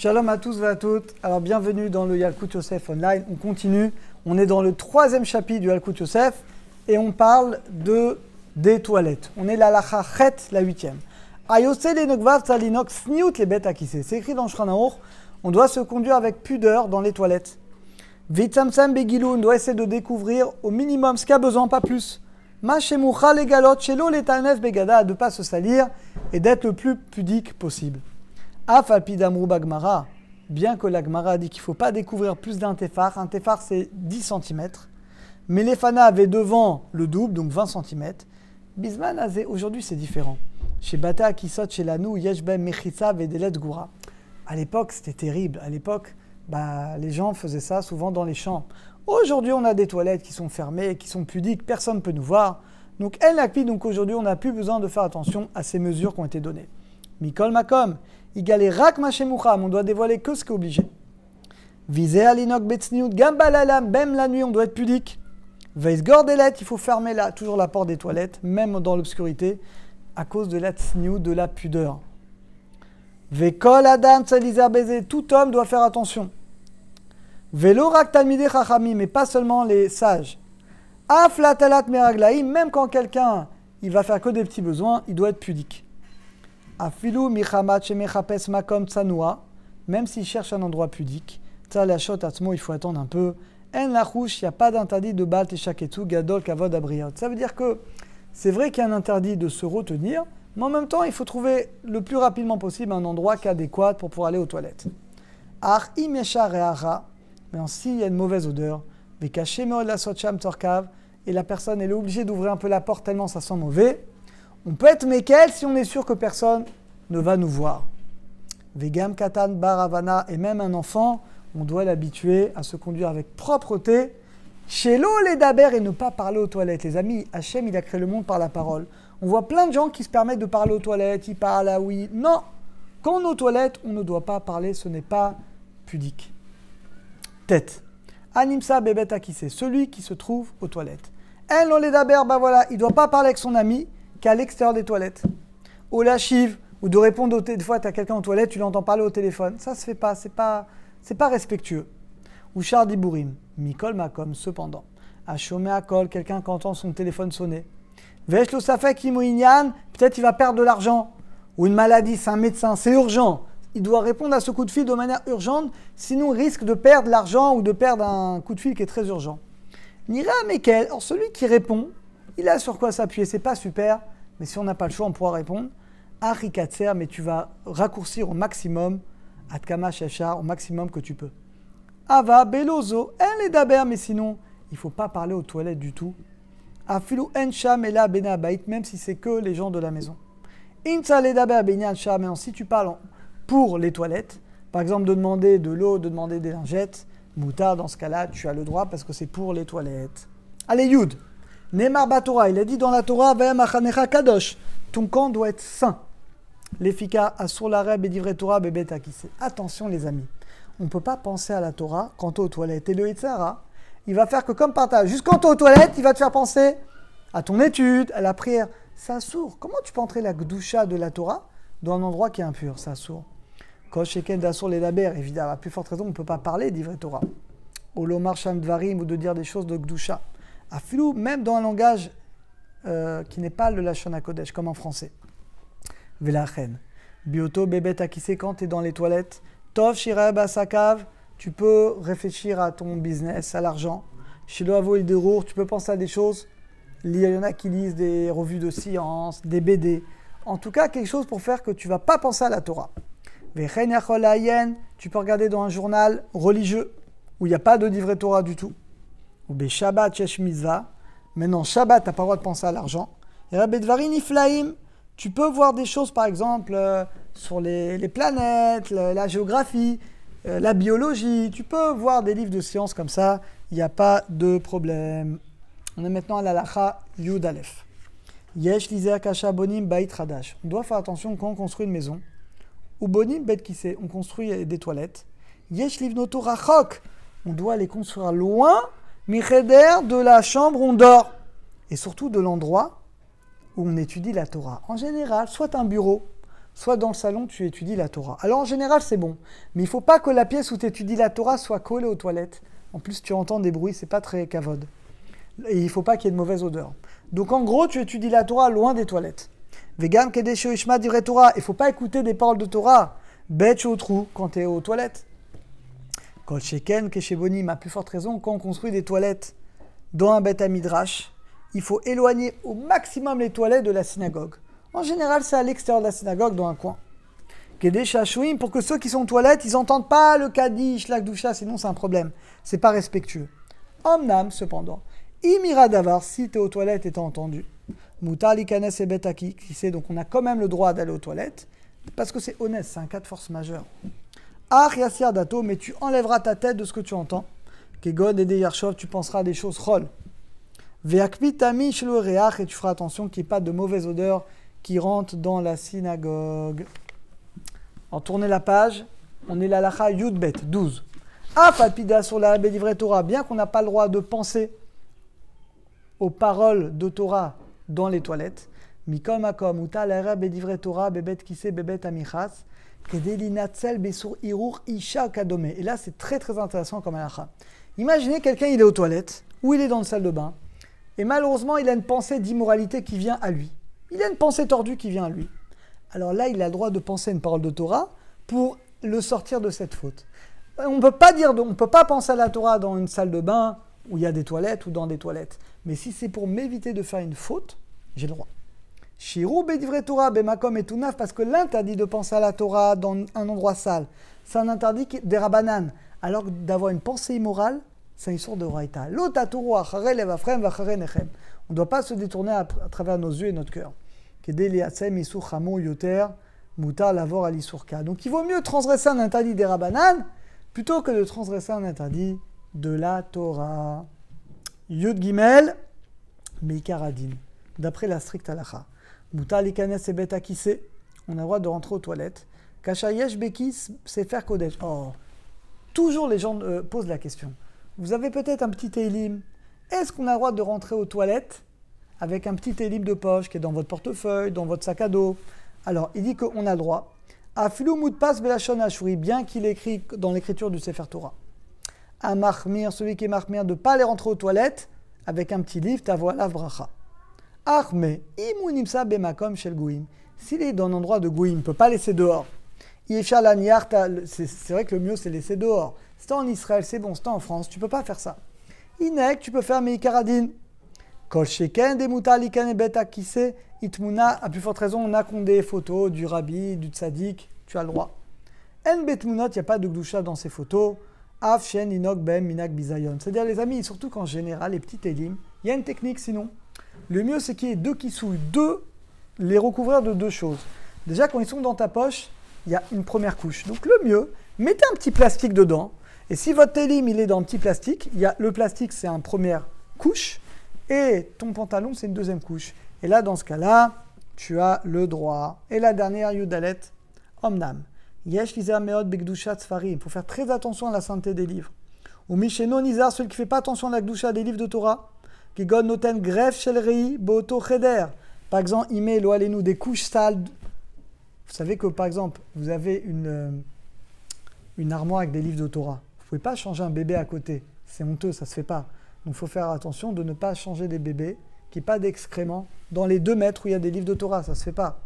Shalom à tous et à toutes. Alors bienvenue dans le Yalkut Yosef Online. On continue. On est dans le 3e chapitre du Yalkut Yosef et on parle des toilettes. On est la lacha chet, la 8e. Ayose le nokvav salinok sniout les bêtes akise. C'est écrit dans Shulchan Aruch. On doit se conduire avec pudeur dans les toilettes. Vitzamsam begilou, on doit essayer de découvrir au minimum ce qu'il y a besoin, pas plus. Mashemucha legalot shelo letanef begada, de ne pas se salir et d'être le plus pudique possible. Afalpi d'amrou bagmara, bien que la Gemara a dit qu'il ne faut pas découvrir plus d'un tefar. Un tefar c'est 10 cm. Mais les Fana avaient devant le double, donc 20 cm. Bisman azé, aujourd'hui c'est différent. Chez Bata Akisot, chez Lanou, Yeshbem Mechitza Vedelet Goura. À l'époque c'était terrible. À l'époque, les gens faisaient ça souvent dans les champs. Aujourd'hui on a des toilettes qui sont fermées, qui sont pudiques, personne ne peut nous voir. Donc donc aujourd'hui on n'a plus besoin de faire attention à ces mesures qui ont été données. Mikol Makom. Igalé rak machemoucham, on doit dévoiler que ce qui est obligé. Visé alinok betsniout, gambalalam, bem la nuit, on doit être pudique. Veis gordelet, il faut fermer toujours la porte des toilettes, même dans l'obscurité, à cause de la tsniout, de la pudeur. Vekol adam tsalizer baiser, tout homme doit faire attention. Velo rak talmidei chachamim, mais pas seulement les sages. Aflatalat meraglaim, même quand quelqu'un il va faire que des petits besoins, il doit être pudique. Afilou michamat shemechapes makom tsanoua, même s'il cherche un endroit pudique, tzalachot atzmo, il faut attendre un peu. En lachouch, il n'y a pas d'interdit de bal teshaketu gadol kavod abriot. Ça veut dire que c'est vrai qu'il y a un interdit de se retenir, mais en même temps, il faut trouver le plus rapidement possible un endroit qui est adéquat pour pouvoir aller aux toilettes. Ar imesha re'ara, mais s'il y a une mauvaise odeur, vekaché meod la socham torkav, et la personne elle est obligée d'ouvrir un peu la porte tellement ça sent mauvais. On peut être mékel si on est sûr que personne ne va nous voir. Vegam katan baravana, et même un enfant, on doit l'habituer à se conduire avec propreté. Chez l'eau, les daber, et ne pas parler aux toilettes. Les amis, Hachem, il a créé le monde par la parole. On voit plein de gens qui se permettent de parler aux toilettes, ils parlent à oui. Non, quand on est aux toilettes, on ne doit pas parler, ce n'est pas pudique. Tête. Animsa bebet akise, celui qui se trouve aux toilettes. Elle, on les daber, voilà, il ne doit pas parler avec son ami qu'à l'extérieur des toilettes. Ou la chive, ou de répondre des fois, tu as quelqu'un aux toilettes, tu l'entends parler au téléphone. Ça se fait pas, c'est pas respectueux. Ou chardibourim, mikol makom, cependant. A chômé à kol, quelqu'un qui entend son téléphone sonner. Vesh lo safek imoinyan, peut-être il va perdre de l'argent. Ou une maladie, c'est un médecin, c'est urgent. Il doit répondre à ce coup de fil de manière urgente, sinon il risque de perdre l'argent ou de perdre un coup de fil qui est très urgent. Nira mekel, alors celui qui répond, il a sur quoi s'appuyer, c'est pas super. Mais si on n'a pas le choix, on pourra répondre. Arikatser, mais tu vas raccourcir au maximum, Atkama Shachar, au maximum que tu peux. Ava, Belozo, en les daber, mais sinon, il ne faut pas parler aux toilettes du tout. Afilou en sham et la benabait, même si c'est que les gens de la maison. Insa les daber benyan sham, mais si tu parles pour les toilettes, par exemple de demander de l'eau, de demander des lingettes, moutard, dans ce cas-là, tu as le droit parce que c'est pour les toilettes. Allez, Yud. Neymar Batora, il a dit dans la Torah, Kadosh, ton camp doit être saint. L'efika Asur l'Areb et Divrei Torah Bebet Akise. Attention les amis, on ne peut pas penser à la Torah quand tu es aux toilettes. Et le Yitzhara, il va faire que comme partage. Juste quand tu es aux toilettes, il va te faire penser à ton étude, à la prière. C'est Asur. Comment tu peux entrer la Gdusha de la Torah dans un endroit qui est impur? C'est Asur. Kosh Eken d'Asur les Daber, évidemment, à plus forte raison, on ne peut pas parler d'Divrei Torah. Olomar Sham Dvarim, ou de dire des choses de Gdusha. Afilou, même dans un langage qui n'est pas le Lashon HaKodesh, comme en français. Velachen. Bioto bebet akise, quand tu es dans les toilettes. Tov shirab asakav, tu peux réfléchir à ton business, à l'argent. Shilo avo ilderour, tu peux penser à des choses. Il y en a qui lisent des revues de science, des BD. En tout cas, quelque chose pour faire que tu ne vas pas penser à la Torah. Vechen yachol hayen, tu peux regarder dans un journal religieux où il n'y a pas de Divrei Torah du tout. Ou be Shabbat shesh mitzvah. Maintenant, Shabbat, tu n'as pas le droit de penser à l'argent. Et Rabbi Dvarim Iflaim, tu peux voir des choses, par exemple, sur les planètes, la géographie, la biologie. Tu peux voir des livres de sciences comme ça. Il n'y a pas de problème. On est maintenant à la lacha Yud Aleph. Yesh lizer kasha bonim bait hadash. On doit faire attention quand on construit une maison. Ou bonim bet kise, on construit des toilettes. Yesh livnoto rachok. On doit les construire loin. Micheder, de la chambre où on dort, et surtout de l'endroit où on étudie la Torah. En général, soit un bureau, soit dans le salon, tu étudies la Torah. Alors en général, c'est bon. Mais il ne faut pas que la pièce où tu étudies la Torah soit collée aux toilettes. En plus, tu entends des bruits, c'est pas très kavod. Et il ne faut pas qu'il y ait de mauvaise odeur. Donc en gros, tu étudies la Torah loin des toilettes. Vegam kedesho ishma divrei Torah. Il ne faut pas écouter des paroles de Torah. Bête au trou quand tu es aux toilettes. Kol sheken keshebonim, à plus forte raison, quand on construit des toilettes dans un beth midrash, il faut éloigner au maximum les toilettes de la synagogue. En général, c'est à l'extérieur de la synagogue, dans un coin. Kedesh hashouim, pour que ceux qui sont aux toilettes, ils n'entendent pas le kaddish, l'akdoucha, sinon c'est un problème. C'est pas respectueux. Omnam, cependant, imira davar, si tu es aux toilettes et t'as entendu, mutar likanes et betaki, qui sait, donc on a quand même le droit d'aller aux toilettes, parce que c'est honnête, c'est un cas de force majeure. Ach yassir dato, mais tu enlèveras ta tête de ce que tu entends. Kegod et deyarshov, tu penseras à des choses chol. Veakpi tami shelo reach, et tu feras attention qu'il n'y ait pas de mauvaise odeur qui rentre dans la synagogue. En tournez la page, on est la lacha Yudbet 12. Afalpida sur la Bédivrei Torah, bien qu'on n'a pas le droit de penser aux paroles de Torah dans les toilettes. Mikom akom uta la Bédivrei Torah bebet kise bebet amichas kedelinatzel besur irur isha kadome. Et là, c'est très très intéressant comme lacha. Imaginez quelqu'un, il est aux toilettes ou il est dans une salle de bain et malheureusement, il a une pensée d'immoralité qui vient à lui. Il a une pensée tordue qui vient à lui. Alors là, il a le droit de penser une parole de Torah pour le sortir de cette faute. On ne peut pas penser à la Torah dans une salle de bain où il y a des toilettes ou dans des toilettes. Mais si c'est pour m'éviter de faire une faute, j'ai le droit. Shirou bedivrei Torah bemakom etunaf, parce que l'interdit de penser à la Torah dans un endroit sale, c'est un interdit des rabanan. Alors d'avoir une pensée immorale, c'est une sorte de raïta. On ne doit pas se détourner à travers nos yeux et notre cœur. Donc il vaut mieux transgresser un interdit des rabanan plutôt que de transgresser un interdit de la Torah. Yud Gimel, Meikaradin. D'après la stricte halacha. Mutar likanes et bet akise. On a le droit de rentrer aux toilettes. Kashayesh bekis, c'est faire kodesh. Oh, toujours les gens posent la question. Vous avez peut-être un petit télim. Est-ce qu'on a le droit de rentrer aux toilettes avec un petit télim de poche qui est dans votre portefeuille, dans votre sac à dos? Alors, il dit qu'on a le droit. Afilu mutpas belashon ashuri, bien qu'il écrit dans l'écriture du Sefer Torah. À marmir, celui qui est marmir, de ne pas aller rentrer aux toilettes avec un petit livre, ta voix la bracha. Arme, imunimsa bemakom shel gouim. S'il est dans un endroit de gouim, il ne peut pas laisser dehors. C'est vrai que le mieux, c'est laisser dehors. Si t'es en Israël, c'est bon. Si t'es en France, tu ne peux pas faire ça. Inek, tu peux faire meikaradin. Kol sheken de mutar likane bet akise itmuna. À plus forte raison, on a des photos du rabbi, du tzaddik. Tu as le droit. En betmunot, il n'y a pas de gdusha dans ces photos. Af shen inok ben minak bizayon. C'est-à-dire, les amis, surtout qu'en général, les petits élim, il y a une technique sinon. Le mieux, c'est qu'il y ait deux kissouilles. Les recouvrir de deux choses. Déjà, quand ils sont dans ta poche, il y a une première couche. Donc, le mieux, mettez un petit plastique dedans. Et si votre télim, il est dans un petit plastique, le plastique, c'est une première couche. Et ton pantalon, c'est une deuxième couche. Et là, dans ce cas-là, tu as le droit. Et la dernière, Yudalet, Omnam. Yesh lizar meod begdushat sfarim. Il faut faire très attention à la sainteté des livres. Ou misheno nizar, celui qui ne fait pas attention à la gdusha des livres de Torah. Qui gon noten gref shel rei boto cheder. Par exemple, il met nous des couches sales. Vous savez que, par exemple, vous avez une armoire avec des livres de Torah. Vous ne pouvez pas changer un bébé à côté. C'est honteux, ça ne se fait pas. Donc, il faut faire attention de ne pas changer des bébés, qu'il n'y ait pas d'excréments dans les 2 mètres où il y a des livres de Torah. Ça ne se fait pas.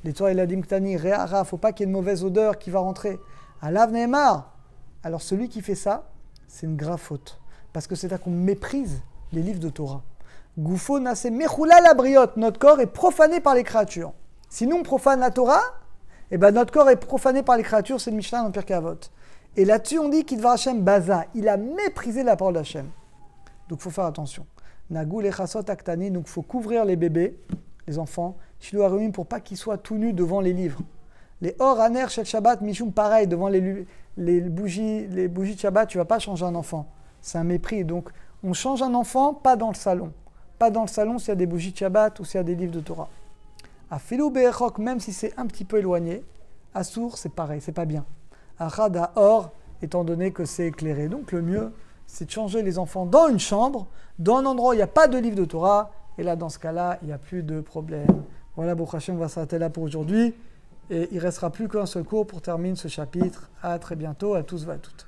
Les Torah, il a dit Mktani, Re'ara, il ne faut pas qu'il y ait une mauvaise odeur qui va rentrer. Alav Nehemar. Alors, celui qui fait ça, c'est une grave faute. Parce que c'est là qu'on méprise les livres de Torah. Goufo nase mechoula la briotte. Notre corps est profané par les créatures. Si nous, on profane la Torah, eh ben notre corps est profané par les créatures, c'est le Mishnah dans Pirkei Avot. Et là-dessus, on dit qu'il va Hachem baza. Il a méprisé la parole d'Hachem. Donc, il faut faire attention. Nagou lechasot aktani, donc il faut couvrir les bébés, les enfants, shilou haruim, pour pas qu'ils soient tout nus devant les livres. Les or aner shel Shabbat mishum, pareil, devant les bougies de Shabbat, tu vas pas changer un enfant. C'est un mépris. Donc, on change un enfant, pas dans le salon. Pas dans le salon s'il y a des bougies de Shabbat ou s'il y a des livres de Torah. Afilu be'echok, même si c'est un petit peu éloigné, Assour, c'est pareil, c'est pas bien. Achad or, étant donné que c'est éclairé. Donc, le mieux, c'est de changer les enfants dans une chambre, dans un endroit où il n'y a pas de livre de Torah, et là, dans ce cas-là, il n'y a plus de problème. Voilà, Baruch Hashem, on va s'arrêter là pour aujourd'hui, Et il ne restera plus qu'un seul cours pour terminer ce chapitre. À très bientôt, à tous et à toutes.